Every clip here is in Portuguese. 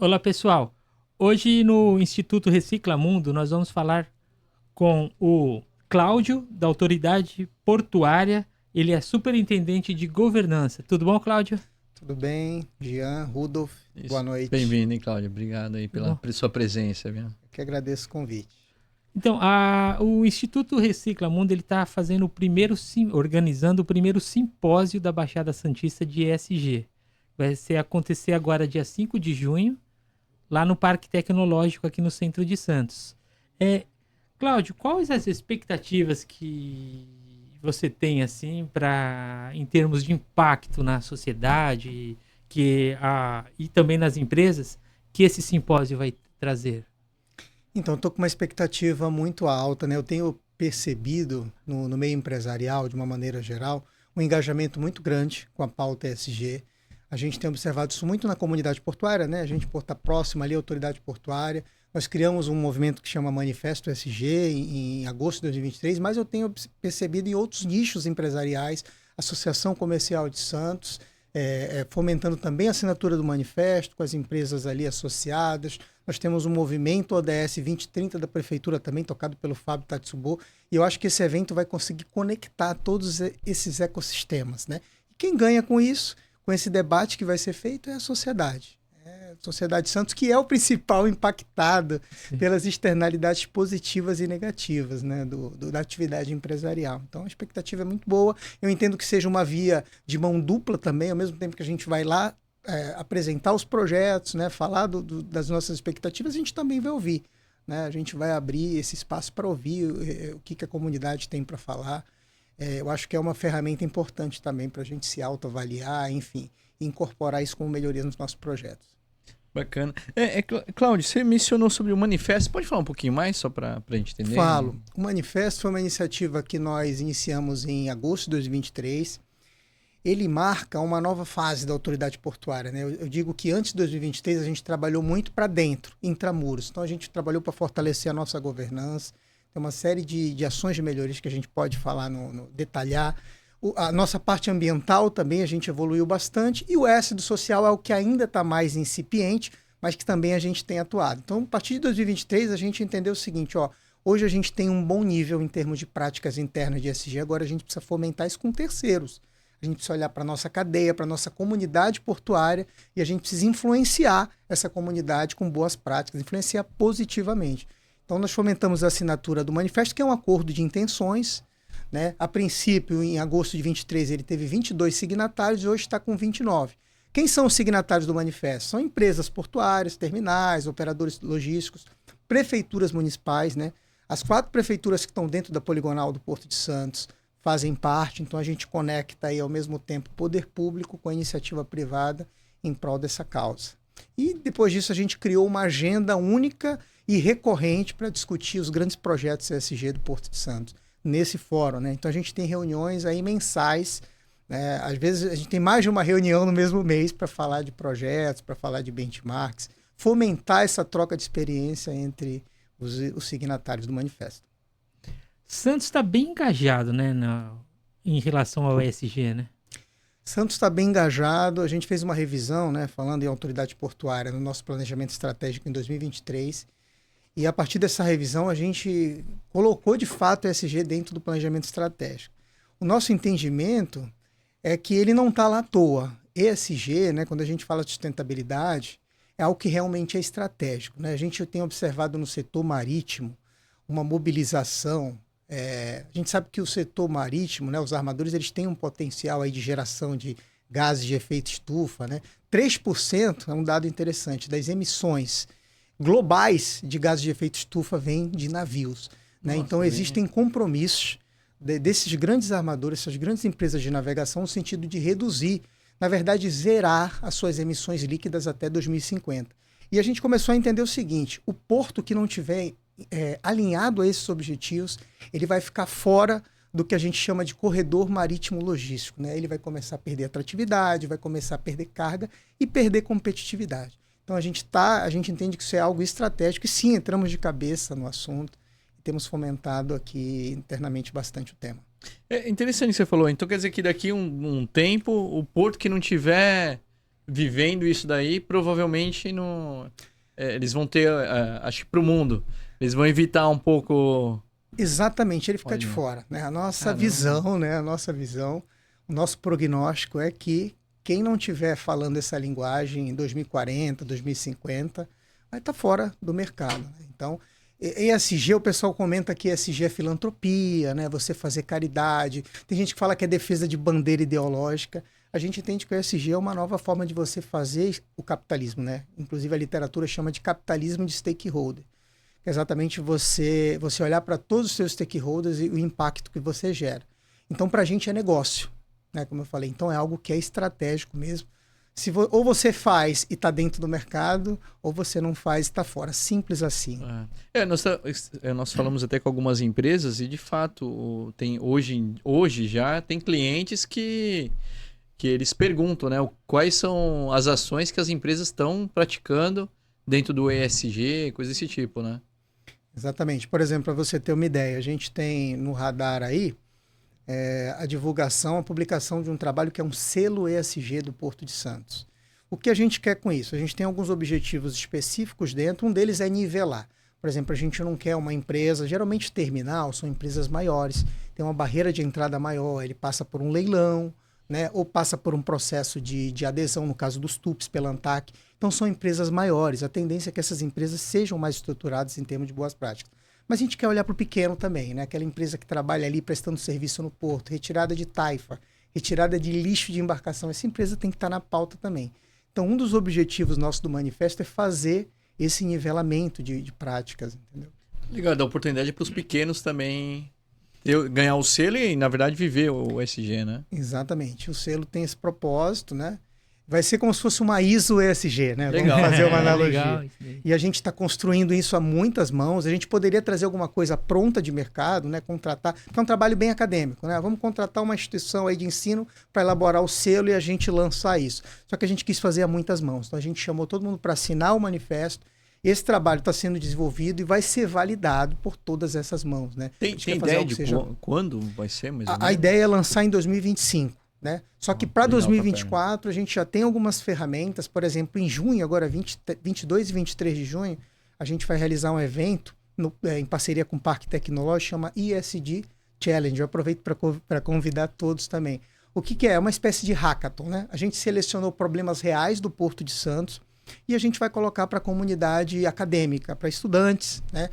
Olá, pessoal. Hoje no Instituto Recicla Mundo nós vamos falar com o Cláudio, da Autoridade Portuária. Ele é superintendente de governança. Tudo bom, Cláudio? Tudo bem, Jean, Rudolf, boa Isso. noite. Bem-vindo, hein, Cláudio? Obrigado aí Tudo bom? pela sua presença, viu? Eu que agradeço o convite. Então, o Instituto Recicla Mundo ele está fazendo organizando o primeiro simpósio da Baixada Santista de ESG. Acontecer agora dia 5 de junho, lá no Parque Tecnológico, aqui no centro de Santos. Cláudio, quais as expectativas que você tem, assim, em termos de impacto na sociedade e também nas empresas, que esse simpósio vai trazer? Então, estou com uma expectativa muito alta, né? Eu tenho percebido no meio empresarial, de uma maneira geral, um engajamento muito grande com a pauta ESG. A gente tem observado isso muito na comunidade portuária, né? A gente está próximo ali à autoridade portuária. Nós criamos um movimento que chama Manifesto ESG em agosto de 2023, mas eu tenho percebido em outros nichos empresariais, Associação Comercial de Santos, fomentando também a assinatura do manifesto com as empresas ali associadas. Nós temos um movimento ODS 2030 da Prefeitura também, tocado pelo Fábio Tatsubo, e eu acho que esse evento vai conseguir conectar todos esses ecossistemas, né? E quem ganha com isso, com esse debate que vai ser feito, é a sociedade. A Sociedade Santos, que é o principal impactado pelas externalidades positivas e negativas, né, da atividade empresarial. Então, a expectativa é muito boa. Eu entendo que seja uma via de mão dupla também, ao mesmo tempo que a gente vai lá apresentar os projetos, né, falar das nossas expectativas, a gente também vai ouvir. Né? A gente vai abrir esse espaço para ouvir o que a comunidade tem para falar. Eu acho que é uma ferramenta importante também para a gente se autoavaliar, enfim, e incorporar isso como melhoria nos nossos projetos. Bacana. Cláudio, você mencionou sobre o manifesto. Pode falar um pouquinho mais, só para a gente entender? Falo. O manifesto foi uma iniciativa que nós iniciamos em agosto de 2023. Ele marca uma nova fase da autoridade portuária, né? Eu digo que antes de 2023 a gente trabalhou muito para dentro, intramuros. Então a gente trabalhou para fortalecer a nossa governança. Tem uma série de ações de melhorias que a gente pode falar, detalhar. A nossa parte ambiental também a gente evoluiu bastante. E o S do social é o que ainda está mais incipiente, mas que também a gente tem atuado. Então, a partir de 2023, a gente entendeu o seguinte, hoje a gente tem um bom nível em termos de práticas internas de ESG, agora a gente precisa fomentar isso com terceiros. A gente precisa olhar para a nossa cadeia, para a nossa comunidade portuária, e a gente precisa influenciar essa comunidade com boas práticas, influenciar positivamente. Então, nós fomentamos a assinatura do manifesto, que é um acordo de intenções, né? A princípio, em agosto de 23, ele teve 22 signatários e hoje está com 29. Quem são os signatários do manifesto? São empresas portuárias, terminais, operadores logísticos, prefeituras municipais, né? As 4 prefeituras que estão dentro da poligonal do Porto de Santos fazem parte, então a gente conecta aí ao mesmo tempo poder público com a iniciativa privada em prol dessa causa. E depois disso a gente criou uma agenda única e recorrente para discutir os grandes projetos ESG do Porto de Santos nesse fórum, né? Então a gente tem reuniões aí mensais, né? Às vezes a gente tem mais de uma reunião no mesmo mês para falar de projetos, para falar de benchmarks, fomentar essa troca de experiência entre os signatários do manifesto. Santos está bem engajado, né, em relação ao ESG, né? Santos está bem engajado. A gente fez uma revisão, né, falando em autoridade portuária, no nosso planejamento estratégico em 2023. E a partir dessa revisão, a gente colocou de fato o ESG dentro do planejamento estratégico. O nosso entendimento é que ele não está lá à toa. ESG, né, quando a gente fala de sustentabilidade, é algo que realmente é estratégico, né? A gente tem observado no setor marítimo uma mobilização. A gente sabe que o setor marítimo, né, os armadores, eles têm um potencial aí de geração de gases de efeito estufa, né? 3% é um dado interessante das emissões globais de gases de efeito estufa vêm de navios, né? Nossa, então existem compromissos desses grandes armadores, essas grandes empresas de navegação, no sentido de reduzir, na verdade, zerar as suas emissões líquidas até 2050. E a gente começou a entender o seguinte: o porto que não tiver alinhado a esses objetivos, ele vai ficar fora do que a gente chama de corredor marítimo logístico, né? Ele vai começar a perder atratividade, vai começar a perder carga e perder competitividade. Então a gente entende que isso é algo estratégico e sim, entramos de cabeça no assunto e temos fomentado aqui internamente bastante o tema. É interessante o que você falou. Então quer dizer que daqui um tempo, o porto que não tiver vivendo isso daí, provavelmente eles vão ter, acho que para o mundo, eles vão evitar um pouco... Exatamente, ele fica de Olha. fora, né? A nossa Caramba. visão, né? A nossa visão, o nosso prognóstico é que quem não estiver falando essa linguagem em 2040, 2050, vai estar fora do mercado, né? Então, ESG, o pessoal comenta que ESG é filantropia, né? Você fazer caridade. Tem gente que fala que é defesa de bandeira ideológica. A gente entende que o ESG é uma nova forma de você fazer o capitalismo, né? Inclusive a literatura chama de capitalismo de stakeholder. É exatamente você olhar para todos os seus stakeholders e o impacto que você gera. Então, para a gente é negócio, né? Como eu falei. Então, é algo que é estratégico mesmo. Ou você faz e está dentro do mercado, ou você não faz e está fora. Simples assim. Nós falamos até com algumas empresas e, de fato, hoje já tem clientes que eles perguntam, né, quais são as ações que as empresas estão praticando dentro do ESG, coisa desse tipo, né? Exatamente. Por exemplo, para você ter uma ideia, a gente tem no radar aí a divulgação, a publicação de um trabalho que é um selo ESG do Porto de Santos. O que a gente quer com isso? A gente tem alguns objetivos específicos dentro, um deles é nivelar. Por exemplo, a gente não quer uma empresa, geralmente terminal, são empresas maiores, tem uma barreira de entrada maior, ele passa por um leilão, né, ou passa por um processo de adesão, no caso dos TUPs, pela ANTAC. Então, são empresas maiores. A tendência é que essas empresas sejam mais estruturadas em termos de boas práticas. Mas a gente quer olhar para o pequeno também, né? Aquela empresa que trabalha ali prestando serviço no porto, retirada de taifa, retirada de lixo de embarcação. Essa empresa tem que estar na pauta também. Então, um dos objetivos nossos do manifesto é fazer esse nivelamento de práticas, entendeu? Legal, dá oportunidade para os pequenos também ganhar o selo e, na verdade, viver o ESG, né? Exatamente. O selo tem esse propósito, né? Vai ser como se fosse uma ISO ESG, né? Legal. Vamos fazer uma analogia. Legal, E a gente está construindo isso a muitas mãos. A gente poderia trazer alguma coisa pronta de mercado, né? Contratar, porque é um trabalho bem acadêmico, né? Vamos contratar uma instituição aí de ensino para elaborar o selo e a gente lançar isso. Só que a gente quis fazer a muitas mãos. Então a gente chamou todo mundo para assinar o manifesto. Esse trabalho está sendo desenvolvido e vai ser validado por todas essas mãos, né? Tem ideia de quando vai ser? A ideia é lançar em 2025. Né? Só que para 2024 a gente já tem algumas ferramentas, por exemplo, em junho, agora 22 e 23 de junho, a gente vai realizar um evento em parceria com o Parque Tecnológico, chama ESG Challenge. Eu aproveito para convidar todos também. O que é? É uma espécie de hackathon, né? A gente selecionou problemas reais do Porto de Santos e a gente vai colocar para a comunidade acadêmica, para estudantes, né?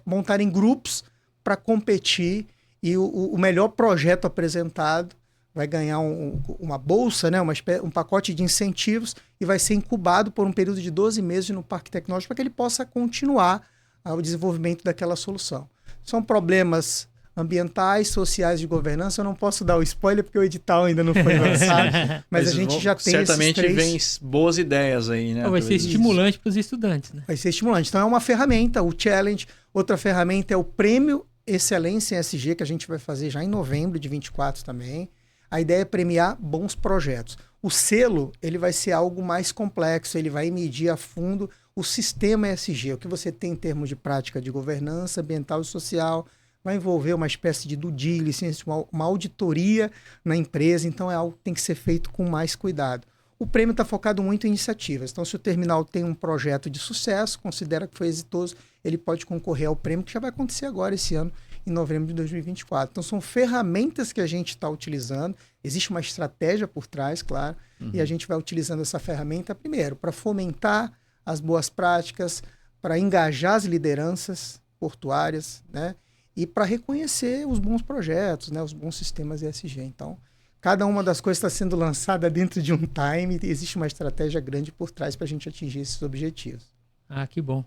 Montarem grupos para competir. E o melhor projeto apresentado vai ganhar uma bolsa, né? Um pacote de incentivos e vai ser incubado por um período de 12 meses no Parque Tecnológico para que ele possa continuar o desenvolvimento daquela solução. São problemas ambientais, sociais, de governança. Eu não posso dar o spoiler porque o edital ainda não foi lançado, mas a gente já tem certamente vem boas ideias aí, né? Vai ser estimulante para os estudantes, né? Vai ser estimulante. Então é uma ferramenta, o Challenge. Outra ferramenta é o Prêmio Excelência em ESG, que a gente vai fazer já em novembro de 24 também. A ideia é premiar bons projetos. O selo, ele vai ser algo mais complexo, ele vai medir a fundo o sistema ESG, o que você tem em termos de prática de governança ambiental e social, vai envolver uma espécie de due diligence, uma auditoria na empresa, então é algo que tem que ser feito com mais cuidado. O prêmio está focado muito em iniciativas, então se o terminal tem um projeto de sucesso, considera que foi exitoso, ele pode concorrer ao prêmio, que já vai acontecer agora esse ano, em novembro de 2024. Então são ferramentas que a gente está utilizando, existe uma estratégia por trás, claro, e a gente vai utilizando essa ferramenta, primeiro, para fomentar as boas práticas, para engajar as lideranças portuárias, né? E para reconhecer os bons projetos, né? Os bons sistemas ESG. Então, cada uma das coisas está sendo lançada dentro de um time e existe uma estratégia grande por trás para a gente atingir esses objetivos. Ah, que bom.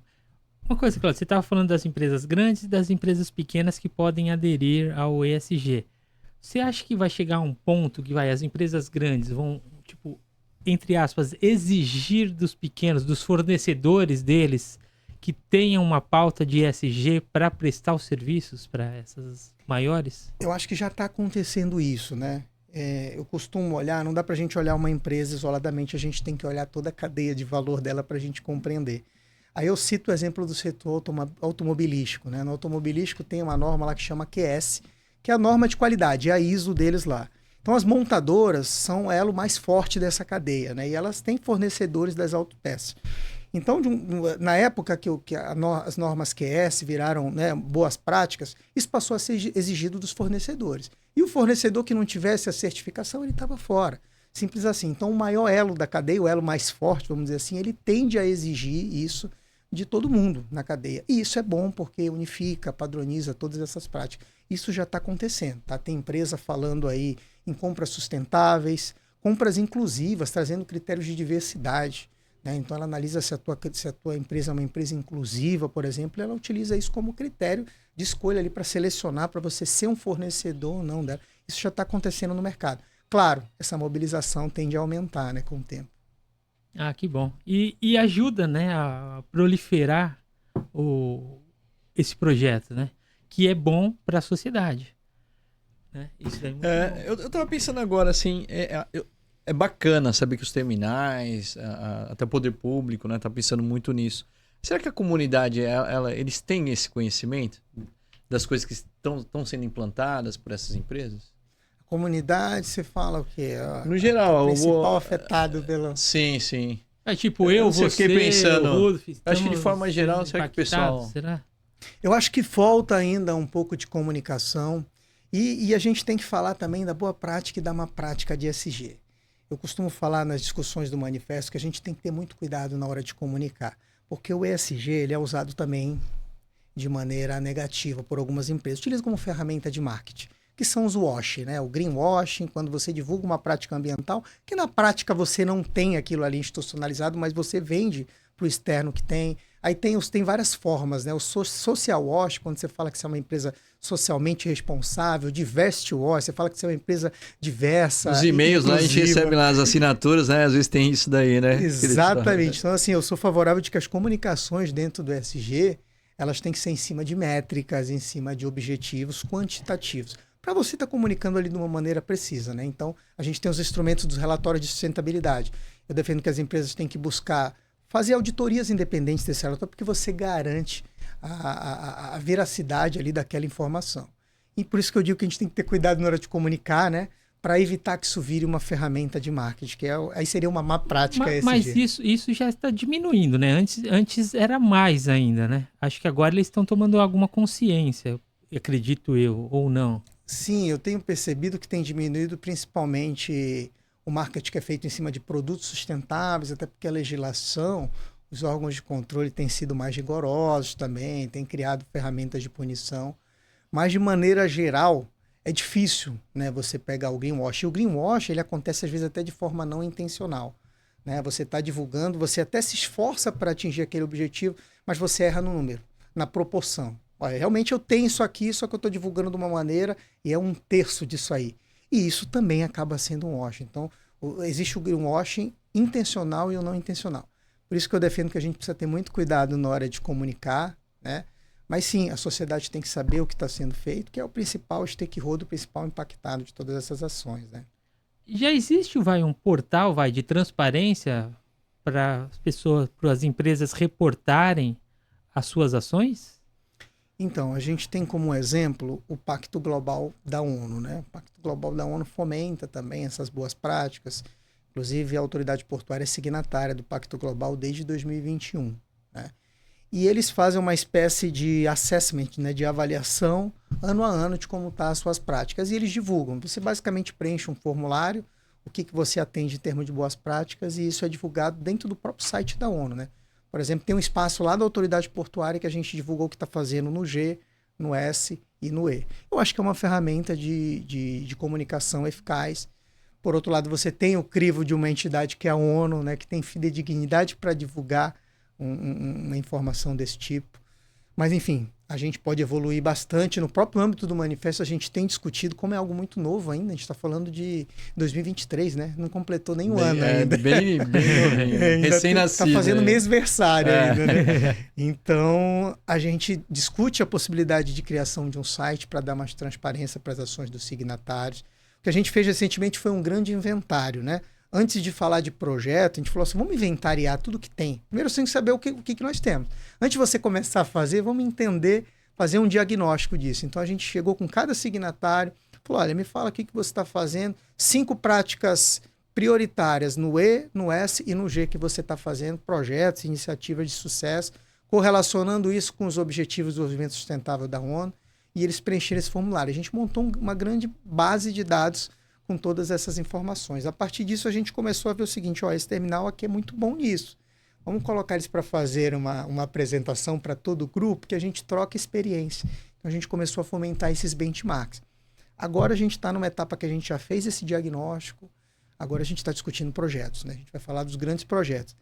Uma coisa, Cláudio, você estava falando das empresas grandes e das empresas pequenas que podem aderir ao ESG. Você acha que vai chegar a um ponto que as empresas grandes vão, tipo, entre aspas, exigir dos pequenos, dos fornecedores deles, que tenham uma pauta de ESG para prestar os serviços para essas maiores? Eu acho que já está acontecendo isso, né? Eu costumo olhar, não dá para a gente olhar uma empresa isoladamente, a gente tem que olhar toda a cadeia de valor dela para a gente compreender. Aí eu cito o exemplo do setor automobilístico, né? No automobilístico tem uma norma lá que chama QS, que é a norma de qualidade, é a ISO deles lá. Então, as montadoras são o elo mais forte dessa cadeia, né? E elas têm fornecedores das autopeças. Então, na época que as normas QS viraram, né, boas práticas, isso passou a ser exigido dos fornecedores. E o fornecedor que não tivesse a certificação, ele estava fora. Simples assim. Então, o maior elo da cadeia, o elo mais forte, vamos dizer assim, ele tende a exigir isso de todo mundo na cadeia. E isso é bom porque unifica, padroniza todas essas práticas. Isso já está acontecendo, tá? Tem empresa falando aí em compras sustentáveis, compras inclusivas, trazendo critérios de diversidade, né? Então, ela analisa se a tua empresa é uma empresa inclusiva, por exemplo, ela utiliza isso como critério de escolha ali para selecionar, para você ser um fornecedor ou não dela. Isso já está acontecendo no mercado. Claro, essa mobilização tende a aumentar, né, com o tempo. Ah, que bom. E ajuda, né, a proliferar esse projeto, né? Que é bom para a sociedade. Né? Isso daí é muito bom. Eu tava pensando agora, assim, é bacana saber que os terminais, até o poder público, né, tá pensando muito nisso. Será que a comunidade, eles têm esse conhecimento das coisas que estão sendo implantadas por essas empresas? Comunidade, você fala o quê? No geral, o principal afetado pelo... Sim, sim. É tipo você, fiquei pensando, o Rudolf, acho que de forma geral, será que o pessoal... Será? Eu acho que falta ainda um pouco de comunicação e a gente tem que falar também da boa prática e da má prática de ESG. Eu costumo falar nas discussões do manifesto que a gente tem que ter muito cuidado na hora de comunicar, porque o ESG ele é usado também de maneira negativa por algumas empresas. Utiliza como ferramenta de marketing, que são os washing, né? O greenwashing, quando você divulga uma prática ambiental, que na prática você não tem aquilo ali institucionalizado, mas você vende para o externo que tem. Aí tem várias formas, né? O social wash, quando você fala que você é uma empresa socialmente responsável, diversity wash, você fala que você é uma empresa diversa. Os e-mails lá, a gente recebe lá as assinaturas, né? Às vezes tem isso daí, né? Exatamente. Então, assim, eu sou favorável de que as comunicações dentro do ESG, elas têm que ser em cima de métricas, em cima de objetivos quantitativos, para você estar comunicando ali de uma maneira precisa, né? Então, a gente tem os instrumentos dos relatórios de sustentabilidade. Eu defendo que as empresas têm que buscar fazer auditorias independentes desse relatório, porque você garante a veracidade ali daquela informação. E por isso que eu digo que a gente tem que ter cuidado na hora de comunicar, né? Para evitar que isso vire uma ferramenta de marketing, que aí seria uma má prática ESG. Mas isso já está diminuindo, né? Antes era mais ainda, né? Acho que agora eles estão tomando alguma consciência, acredito eu, ou não. Sim, eu tenho percebido que tem diminuído principalmente o marketing que é feito em cima de produtos sustentáveis, até porque a legislação, os órgãos de controle têm sido mais rigorosos também, têm criado ferramentas de punição. Mas, de maneira geral, é difícil, né, você pegar o greenwash. E o greenwash, ele acontece às vezes até de forma não intencional. Né? Você está divulgando, você até se esforça para atingir aquele objetivo, mas você erra no número, na proporção. Olha, realmente eu tenho isso aqui, só que eu estou divulgando de uma maneira e é 1/3 disso aí. E isso também acaba sendo um washing. Então, existe o greenwashing intencional e o não intencional. Por isso que eu defendo que a gente precisa ter muito cuidado na hora de comunicar, né? Mas sim, a sociedade tem que saber o que está sendo feito, que é o principal stakeholder, o principal impactado de todas essas ações, né? Já existe um portal de transparência para as pessoas, para as empresas reportarem as suas ações? Então, a gente tem como exemplo o Pacto Global da ONU, né? O Pacto Global da ONU fomenta também essas boas práticas. Inclusive, a Autoridade Portuária é signatária do Pacto Global desde 2021, né? E eles fazem uma espécie de assessment, né, de avaliação ano a ano de como estão as suas práticas. E eles divulgam. Você basicamente preenche um formulário, o que você atende em termos de boas práticas, e isso é divulgado dentro do próprio site da ONU, né? Por exemplo, tem um espaço lá da Autoridade Portuária que a gente divulgou o que está fazendo no G, no S e no E. Eu acho que é uma ferramenta de comunicação eficaz. Por outro lado, você tem o crivo de uma entidade que é a ONU, né, que tem fidedignidade para divulgar uma informação desse tipo. Mas, enfim, a gente pode evoluir bastante. No próprio âmbito do manifesto, a gente tem discutido como é algo muito novo ainda. A gente está falando de 2023, né? Não completou nem um ano ainda. Bem recém-nascido. Está fazendo mêsversário ainda, né? Então, a gente discute a possibilidade de criação de um site para dar mais transparência para as ações dos signatários. O que a gente fez recentemente foi um grande inventário, né? Antes de falar de projeto, a gente falou assim, vamos inventariar tudo que tem. Primeiro você tem que saber o que nós temos. Antes de você começar a fazer, vamos entender, fazer um diagnóstico disso. Então a gente chegou com cada signatário, Falou, olha, me fala o que você está fazendo, 5 práticas prioritárias no E, no S e no G que você está fazendo, projetos, iniciativas de sucesso, correlacionando isso com os Objetivos de Desenvolvimento Sustentável da ONU, e eles preencheram esse formulário. A gente montou uma grande base de dados com todas essas informações. A partir disso, a gente começou a ver o seguinte, ó, esse terminal aqui é muito bom nisso. Vamos colocar eles para fazer uma apresentação para todo o grupo, que a gente troca experiência. Então, a gente começou a fomentar esses benchmarks. Agora, a gente está numa etapa que a gente já fez esse diagnóstico, agora a gente está discutindo projetos, né? A gente vai falar dos grandes projetos.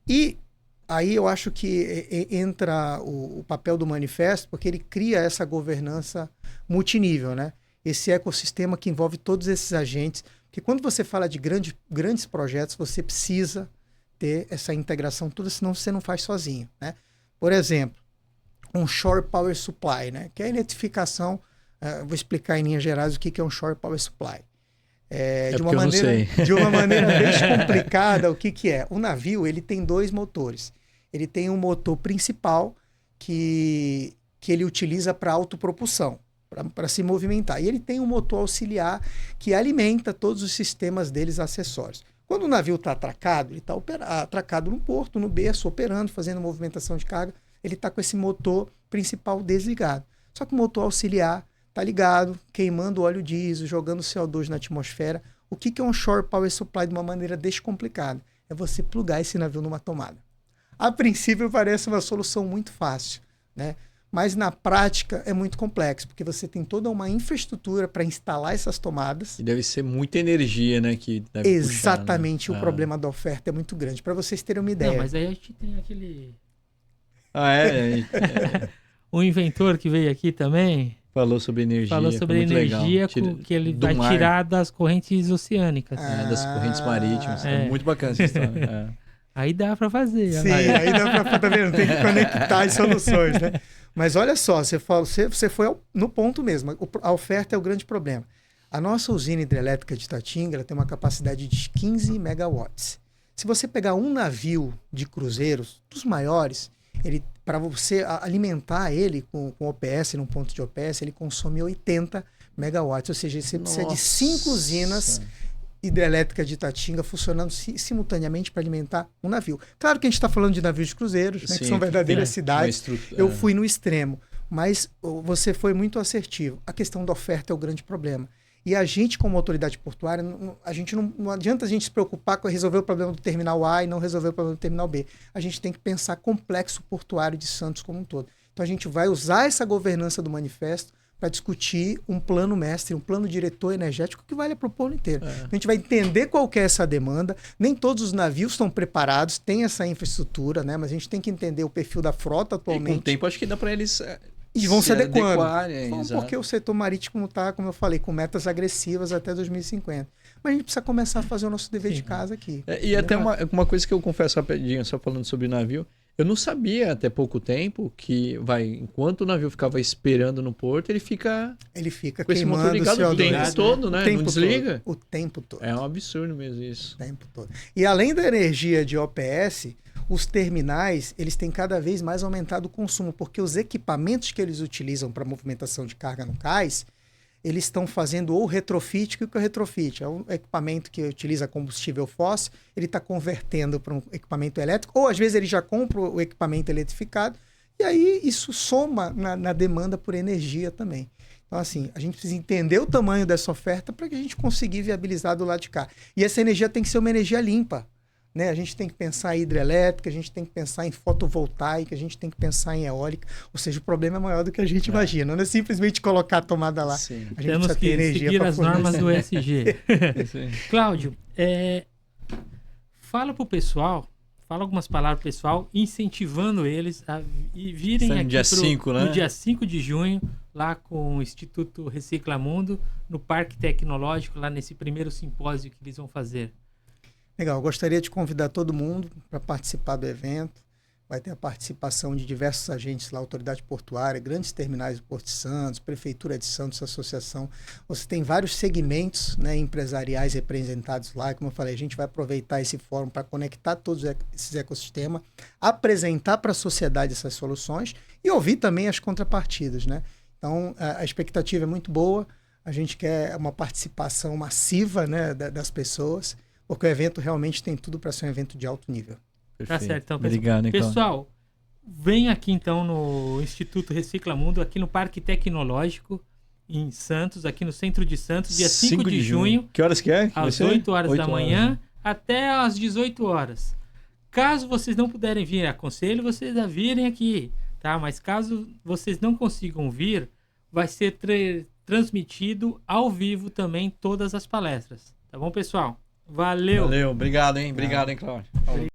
E aí eu acho que entra o papel do manifesto, porque ele cria essa governança multinível, né? Esse ecossistema que envolve todos esses agentes, porque quando você fala de grandes projetos, você precisa ter essa integração toda, senão você não faz sozinho, né? Por exemplo, um Shore Power Supply, né? Que é a identificação, vou explicar em linhas gerais o que é um Shore Power Supply. De uma maneira bem complicada, o que é? O navio, ele tem 2 motores. Ele tem um motor principal que ele utiliza para autopropulsão, para se movimentar. E ele tem um motor auxiliar que alimenta todos os sistemas deles acessórios. Quando o navio está atracado, ele está atracado no porto, no berço, operando, fazendo movimentação de carga, ele está com esse motor principal desligado. Só que o motor auxiliar está ligado, queimando óleo diesel, jogando CO2 na atmosfera. O que é um Shore Power Supply de uma maneira descomplicada? É você plugar esse navio numa tomada. A princípio parece uma solução muito fácil, né? Mas na prática é muito complexo, porque você tem toda uma infraestrutura para instalar essas tomadas. E deve ser muita energia, né? Que deve Exatamente, puxar, né? O problema da oferta é muito grande. Para vocês terem uma ideia. Não, mas aí a gente tem aquele... O inventor que veio aqui também... Falou sobre energia. Falou sobre energia que ele vai tirar das correntes oceânicas. Das correntes marítimas. É muito bacana essa história. Aí dá para fazer. Sim, aí dá para... Tá vendo? Tem que conectar as soluções, né? Mas olha só, você foi no ponto mesmo. A oferta é o grande problema. A nossa usina hidrelétrica de Itatinga, ela tem uma capacidade de 15 megawatts. Se você pegar um navio de cruzeiros, dos maiores, para você alimentar ele com OPS, num ponto de OPS, ele consome 80 megawatts. Ou seja, você precisa de 5 usinas hidrelétricas de Itatinga funcionando simultaneamente para alimentar um navio. Claro que a gente está falando de navios de cruzeiros, né, que são verdadeiras cidades. Eu fui no extremo, mas você foi muito assertivo. A questão da oferta é o grande problema. E a gente, como autoridade portuária, não adianta a gente se preocupar com resolver o problema do terminal A e não resolver o problema do terminal B. A gente tem que pensar complexo portuário de Santos como um todo. Então a gente vai usar essa governança do manifesto para discutir um plano mestre, um plano diretor energético que vale para o povo inteiro. A gente vai entender qual que é essa demanda. Nem todos os navios estão preparados, tem essa infraestrutura, né? Mas a gente tem que entender o perfil da frota atualmente. E com o tempo, acho que dá para eles... E vão se adequando. Porque o setor marítimo está, como eu falei, com metas agressivas até 2050. Mas a gente precisa começar a fazer o nosso dever de casa aqui. E até uma coisa que eu confesso rapidinho, só falando sobre o navio, eu não sabia até pouco tempo que enquanto o navio ficava esperando no porto, ele fica com esse motor ligado o tempo todo, né? Não desliga. O tempo todo. É um absurdo mesmo isso. O tempo todo. E além da energia de OPS, os terminais, eles têm cada vez mais aumentado o consumo, porque os equipamentos que eles utilizam para movimentação de carga no cais, eles estão fazendo ou retrofit. O que é o retrofit? É um equipamento que utiliza combustível fóssil, ele está convertendo para um equipamento elétrico, ou às vezes ele já compra o equipamento eletrificado, e aí isso soma na demanda por energia também. Então, assim, a gente precisa entender o tamanho dessa oferta para que a gente consiga viabilizar do lado de cá. E essa energia tem que ser uma energia limpa, né? A gente tem que pensar em hidrelétrica, a gente tem que pensar em fotovoltaica, a gente tem que pensar em eólica. Ou seja, o problema é maior do que a gente imagina. Não é simplesmente colocar a tomada lá. Sim. A gente temos que seguir as normas do ESG. Cláudio, fala para o pessoal, fala algumas palavras para o pessoal, incentivando eles a virem aqui no dia 5 de junho, lá com o Instituto Recicla Mundo, no Parque Tecnológico, lá nesse primeiro simpósio que eles vão fazer. Legal, eu gostaria de convidar todo mundo para participar do evento. Vai ter a participação de diversos agentes lá, Autoridade Portuária, grandes terminais do Porto de Santos, Prefeitura de Santos, Associação. Você tem vários segmentos, né, empresariais representados lá. Como eu falei, a gente vai aproveitar esse fórum para conectar todos esses ecossistemas, apresentar para a sociedade essas soluções e ouvir também as contrapartidas, né? Então, a expectativa é muito boa. A gente quer uma participação massiva, né, das pessoas, porque o evento realmente tem tudo para ser um evento de alto nível. Tá certo. Então, Obrigado, hein, Cláudio? pessoal, vem aqui então no Instituto Recicla Mundo, aqui no Parque Tecnológico, em Santos, aqui no centro de Santos, dia 5 de junho. Que horas que é? Às 8 horas da manhã até às 18 horas. Caso vocês não puderem vir, aconselho vocês a virem aqui, tá? Mas caso vocês não consigam vir, vai ser transmitido ao vivo também todas as palestras. Tá bom, pessoal? Valeu! Valeu, obrigado, hein? Obrigado, hein, Cláudio. Obrigado.